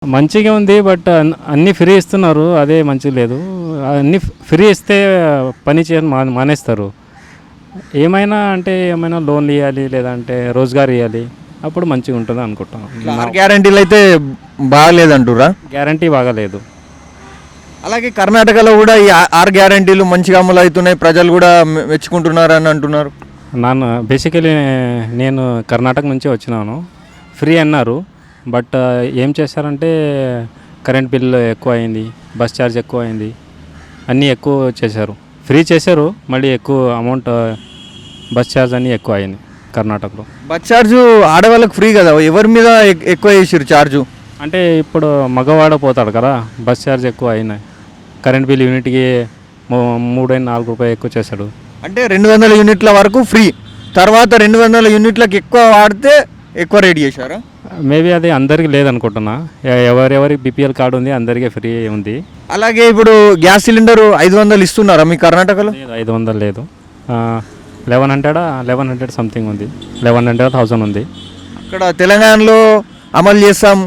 మంచిగా ఉంది. బట్ అన్నీ ఫ్రీ ఇస్తున్నారు. అదే మంచిగా లేదు. అన్నీ ఫ్రీ ఇస్తే పని చేయని మానేస్తారు. ఏమైనా అంటే ఏమైనా లోన్లు ఇవ్వాలి, లేదంటే రోజ్గార్ ఇవ్వాలి. అప్పుడు మంచిగా ఉంటుంది అనుకుంటాం. గ్యారంటీలు అయితే బాగాలేదంటురా. గ్యారంటీ బాగాలేదు. అలాగే కర్ణాటకలో కూడా ఈ ఆరు గ్యారంటీలు మంచిగా అమలు అవుతున్నాయి, ప్రజలు కూడా మెచ్చుకుంటున్నారు అని అంటున్నారు. బేసికలీ నేను కర్ణాటక నుంచి వచ్చినాను. ఫ్రీ అన్నారు. బట్ ఏం చేశారంటే కరెంట్ బిల్ ఎక్కువ అయింది, బస్ ఛార్జ్ ఎక్కువ అయింది, అన్నీ ఎక్కువ చేశారు. ఫ్రీ చేశారు, మళ్ళీ ఎక్కువ అమౌంట్ బస్ ఛార్జ్ అన్నీ ఎక్కువ అయింది కర్ణాటకలో. బస్ ఛార్జ్ ఆడవాళ్ళకి ఫ్రీ కదా, ఎవరి మీద ఎక్కువ చేసారు ఛార్జు? అంటే ఇప్పుడు మగవాడ పోతాడు కదా, బస్ ఛార్జ్ ఎక్కువ అయినాయి. కరెంట్ బిల్ యూనిట్కి 3-4 రూపాయలు ఎక్కువ చేశాడు. అంటే 200 యూనిట్ల వరకు ఫ్రీ, తర్వాత 200 యూనిట్లకు ఎక్కువ వాడితే ఎక్కువ రేట్ చేశారా? మేబీ అది అందరికీ లేదనుకుంటున్నా. ఎవరెవరి బీపీఎల్ కార్డు ఉంది అందరికీ ఫ్రీ ఉంది. అలాగే ఇప్పుడు గ్యాస్ సిలిండర్ 500 ఇస్తున్నారా మీ కర్ణాటకలో? 500 లేదు, 1100 సంథింగ్ ఉంది. 1100-1000 ఉంది. అక్కడ తెలంగాణలో అమలు చేస్తాం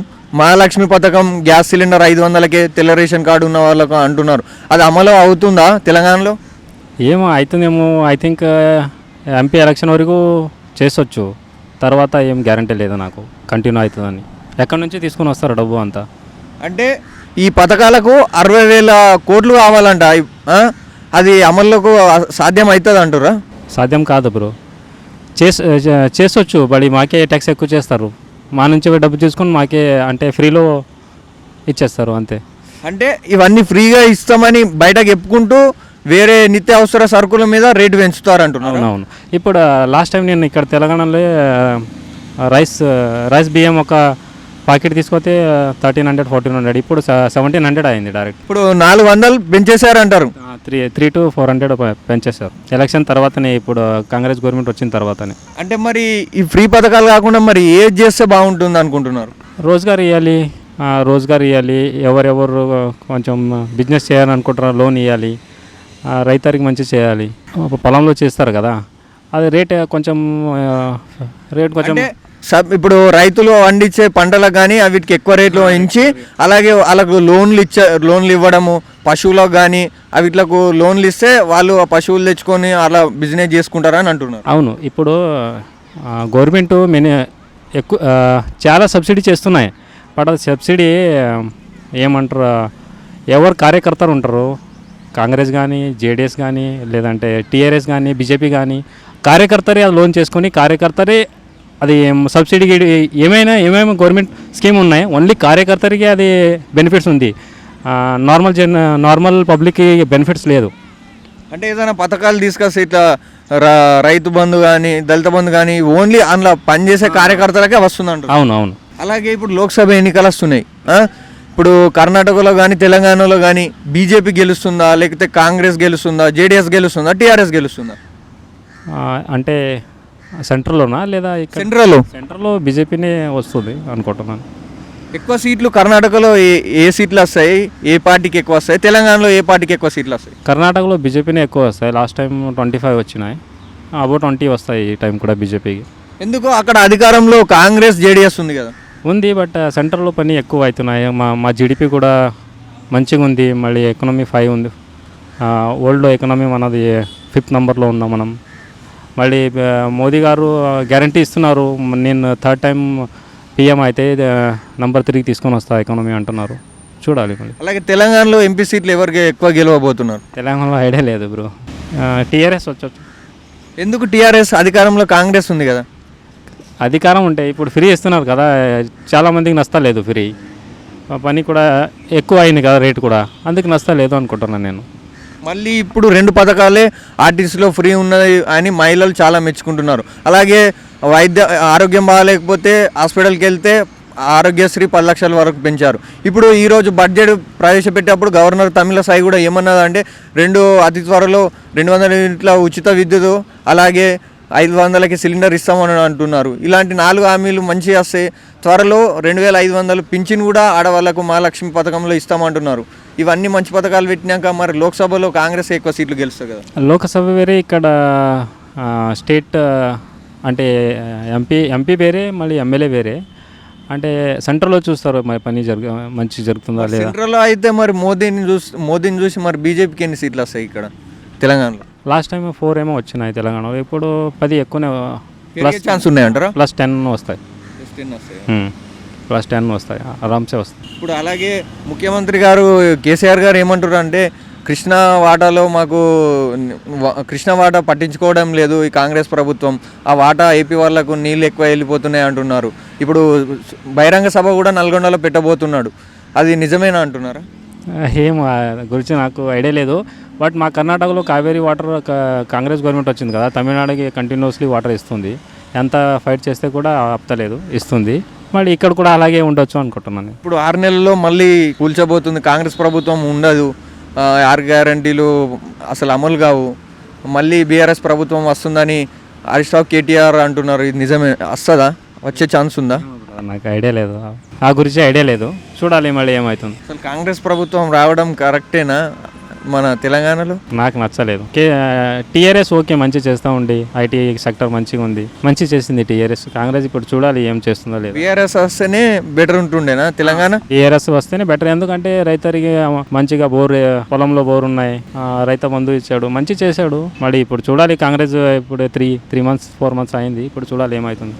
మహాలక్ష్మి పథకం, గ్యాస్ సిలిండర్ 500కే తెల్ల రేషన్ కార్డు ఉన్న వాళ్ళకు అంటున్నారు. అది అమలు అవుతుందా తెలంగాణలో? ఏమో అవుతుందేమో. ఐ థింక్ ఎంపీ ఎలక్షన్ వరకు చేసొచ్చు, తర్వాత ఏం గ్యారంటీ లేదు నాకు కంటిన్యూ అవుతుందని. ఎక్కడి నుంచి తీసుకొని వస్తారు డబ్బు అంతా? అంటే ఈ పథకాలకు 60,000 కోట్లు కావాలంట. అది అమల్లోకి సాధ్యం అవుతుంది అంటారా? సాధ్యం కాదు బ్రో. చేసొచ్చు, బడి మాకే ట్యాక్స్ ఎక్కువ చేస్తారు. మా నుంచి డబ్బు తీసుకొని మాకే అంటే ఫ్రీలో ఇచ్చేస్తారు అంతే. అంటే ఇవన్నీ ఫ్రీగా ఇస్తామని బయటకు చెప్పుకుంటూ వేరే నిత్యావసర సరుకుల మీద రేటు పెంచుతారు అంటున్నారు. అవునవును. ఇప్పుడు లాస్ట్ టైం నేను ఇక్కడ తెలంగాణలో రైస్ బియ్యం ఒక ప్యాకెట్ తీసుకొస్తే 1300-1400, ఇప్పుడు 1700 అయింది డైరెక్ట్. ఇప్పుడు 400 పెంచేశారు అంటారు. 300 to 400 పెంచేశారు ఎలక్షన్ తర్వాతనే, ఇప్పుడు కాంగ్రెస్ గవర్నమెంట్ వచ్చిన తర్వాతనే. అంటే మరి ఈ ఫ్రీ పథకాలు కాకుండా మరి ఏది చేస్తే బాగుంటుంది అనుకుంటున్నారు? రోజ్గార్ ఇవ్వాలి. ఎవరెవరు కొంచెం బిజినెస్ చేయాలనుకుంటున్నారో లోన్ ఇవ్వాలి. రైతారికి మంచి చేయాలి. పొలంలో చేస్తారు కదా, అది రేట్ కొంచెం ఇప్పుడు రైతులు పండించే పంటలకు కానీ వీటికి ఎక్కువ రేట్లు ఇచ్చి, అలాగే వాళ్ళకు లోన్లు ఇవ్వడము, పశువులకు కానీ వీటికి లోన్లు ఇస్తే వాళ్ళు ఆ పశువులు తెచ్చుకొని అలా బిజినెస్ చేసుకుంటారని అంటున్నారు. అవును. ఇప్పుడు గవర్నమెంట్ ఎక్కువ చాలా సబ్సిడీ చేస్తున్నాయి. బట్ అది సబ్సిడీ ఏమంటారు, ఎవరు కార్యకర్తలు ఉంటారు, కాంగ్రెస్ కానీ, జేడిఎస్ కానీ, లేదంటే టీఆర్ఎస్ కానీ, బీజేపీ కానీ, కార్యకర్తరే అది లోన్ చేసుకొని కార్యకర్తరే అది సబ్సిడీ ఏమేమి గవర్నమెంట్ స్కీమ్ ఉన్నాయి, ఓన్లీ కార్యకర్తరికి అది బెనిఫిట్స్ ఉంది. నార్మల్ పబ్లిక్కి బెనిఫిట్స్ లేదు. అంటే ఏదైనా పథకాలు తీసుకొస్తే ఇట్లా రైతు బంధు కానీ, దళిత బంధు కానీ ఓన్లీ అందులో పనిచేసే కార్యకర్తలకే వస్తుందంట. అవునవును. అలాగే ఇప్పుడు లోక్సభ ఎన్నికలు వస్తున్నాయి. ఇప్పుడు కర్ణాటకలో కానీ తెలంగాణలో కానీ బీజేపీ గెలుస్తుందా, లేకపోతే కాంగ్రెస్ గెలుస్తుందా, జేడీఎస్ గెలుస్తుందా, టీఆర్ఎస్ గెలుస్తుందా? అంటే సెంట్రల్లోనా లేదా సెంట్రల్లో బీజేపీనే వస్తుంది అనుకుంటున్నాను. ఎక్కువ సీట్లు కర్ణాటకలో ఏ సీట్లు వస్తాయి, ఏ పార్టీకి ఎక్కువ వస్తాయి? తెలంగాణలో ఏ పార్టీకి ఎక్కువ సీట్లు వస్తాయి? కర్ణాటకలో బీజేపీనే ఎక్కువ వస్తాయి. లాస్ట్ టైం 25 వచ్చినాయి, అబౌట్ 20 వస్తాయి ఈ టైం కూడా బీజేపీకి. ఎందుకు అక్కడ అధికారంలో కాంగ్రెస్ జేడీఎస్ ఉంది కదా? ఉంది, బట్ సెంట్రల్లో పని ఎక్కువ అవుతున్నాయి. మా జీడిపి కూడా మంచిగా ఉంది. మళ్ళీ ఎకనామీ 5 ఉంది. వరల్డ్ ఎకనామీ మనది 5th నెంబర్లో ఉన్నాం మనం. మళ్ళీ మోదీ గారు గ్యారంటీ ఇస్తున్నారు, నేను 3rd టైం పిఎం అయితే నెంబర్ 3 తీసుకొని వస్తా ఎకనామీ అంటున్నారు. చూడాలి మళ్ళీ. అలాగే తెలంగాణలో ఎంపీ సీట్లు ఎవరికి ఎక్కువ గెలవబోతున్నారు? తెలంగాణలో ఐడియా లేదు బ్రో. టీఆర్ఎస్ వచ్చొచ్చు. ఎందుకు టీఆర్ఎస్? అధికారంలో కాంగ్రెస్ ఉంది కదా. అధికారం ఉంటే ఇప్పుడు ఫ్రీ ఇస్తున్నారు కదా, చాలామందికి నష్టలేదు. ఫ్రీ పని కూడా ఎక్కువ అయింది కదా, రేటు కూడా, అందుకు నష్టలేదు అనుకుంటున్నాను నేను. మళ్ళీ ఇప్పుడు 2 పథకాలే ఆర్టీసీలో ఫ్రీ ఉన్నది అని మహిళలు చాలా మెచ్చుకుంటున్నారు. అలాగే ఆరోగ్యం బాగాలేకపోతే హాస్పిటల్కి వెళ్తే ఆరోగ్యశ్రీ 10 లక్షల వరకు పెంచారు. ఇప్పుడు ఈరోజు బడ్జెట్ ప్రవేశపెట్టేటప్పుడు గవర్నర్ తమిళసై కూడా ఏమన్నదంటే అతి త్వరలో 200 యూనిట్ల ఉచిత విద్యుత్, అలాగే 500కి సిలిండర్ ఇస్తామని అంటున్నారు. ఇలాంటి 4 హామీలు మంచిగా వస్తాయి. త్వరలో 2500 పింఛన్ కూడా ఆడవాళ్లకు మహాలక్ష్మి పథకంలో ఇస్తామంటున్నారు. ఇవన్నీ మంచి పథకాలు పెట్టినాక మరి లోక్సభలో కాంగ్రెస్ ఎక్కువ సీట్లు గెలుస్తుంది కదా. లోక్సభ వేరే, ఇక్కడ స్టేట్ అంటే ఎంపీ వేరే, మళ్ళీ ఎమ్మెల్యే వేరే. అంటే సెంట్రల్లో చూస్తారు మరి పని మంచి జరుగుతుందా లేదా. సెంట్రల్లో అయితే మరి మోదీని చూసి మరి బీజేపీకి ఎన్ని సీట్లు వస్తాయి ఇక్కడ తెలంగాణలో? లాస్ట్ టైం 4 ఏమో వచ్చినాయి తెలంగాణలో, ఇప్పుడు 10 ఎక్కువనే ఛాన్స్ ఉన్నాయంటారా? +10 వస్తాయి. +10 వస్తాయి, ఆరామ్సే వస్తాయి. ఇప్పుడు అలాగే ముఖ్యమంత్రి గారు కేసీఆర్ గారు ఏమంటారు అంటే కృష్ణా వాటాలో మాకు కృష్ణా వాటా పట్టించుకోవడం లేదు ఈ కాంగ్రెస్ ప్రభుత్వం, ఆ వాటా ఏపీ వాళ్ళకు నీళ్ళు ఎక్కువ వెళ్ళిపోతున్నాయి అంటున్నారు. ఇప్పుడు బహిరంగ సభ కూడా నల్గొండలో పెట్టబోతున్నాడు, అది నిజమేనా అంటున్నారా? ఏం గురించి నాకు ఐడియా లేదు. బట్ మా కర్ణాటకలో కావేరీ వాటర్ కాంగ్రెస్ గవర్నమెంట్ వచ్చింది కదా, తమిళనాడుకి కంటిన్యూస్లీ వాటర్ ఇస్తుంది. ఎంత ఫైట్ చేస్తే కూడా ఆపుతలేదు, ఇస్తుంది. మళ్ళీ ఇక్కడ కూడా అలాగే ఉండొచ్చు అనుకుంటున్నాను. ఇప్పుడు 6 నెలల్లో మళ్ళీ కూల్చబోతుంది కాంగ్రెస్ ప్రభుత్వం, ఉండదు, 6 గ్యారంటీలు అసలు అమలు కావు, మళ్ళీ బీఆర్ఎస్ ప్రభుత్వం వస్తుందని హరీష్ రావు కేటీఆర్ అంటున్నారు. ఇది నిజమే, వస్తుందా, వచ్చే ఛాన్స్ ఉందా? నాకు ఐడియా లేదు, ఆ గురించి ఐడియా లేదు, చూడాలి మళ్ళీ ఏమవుతుంది. అసలు కాంగ్రెస్ ప్రభుత్వం రావడం కరెక్టేనా మన తెలంగాణలో? నాకు నచ్చలేదు. టీఆర్ఎస్ ఓకే, మంచి చేస్తూ ఉండి ఐటీ సెక్టర్ మంచిగా ఉంది, మంచి చేసింది టీఆర్ఎస్. కాంగ్రెస్ ఇప్పుడు చూడాలి ఏం చేస్తుందో లేదు. బీఆర్ఎస్ వస్తేనే బెటర్ ఉంటుండేనా తెలంగాణ? టీఆర్ఎస్ వస్తేనే బెటర్, ఎందుకంటే రైతులకి మంచిగా పొలంలో బోర్ ఉన్నాయి, రైతు బంధు ఇచ్చాడు, మంచి చేశాడు. మళ్ళీ ఇప్పుడు చూడాలి కాంగ్రెస్ ఇప్పుడు 3 మంత్స్ 4 మంత్స్ అయింది, ఇప్పుడు చూడాలి ఏమవుతుంది.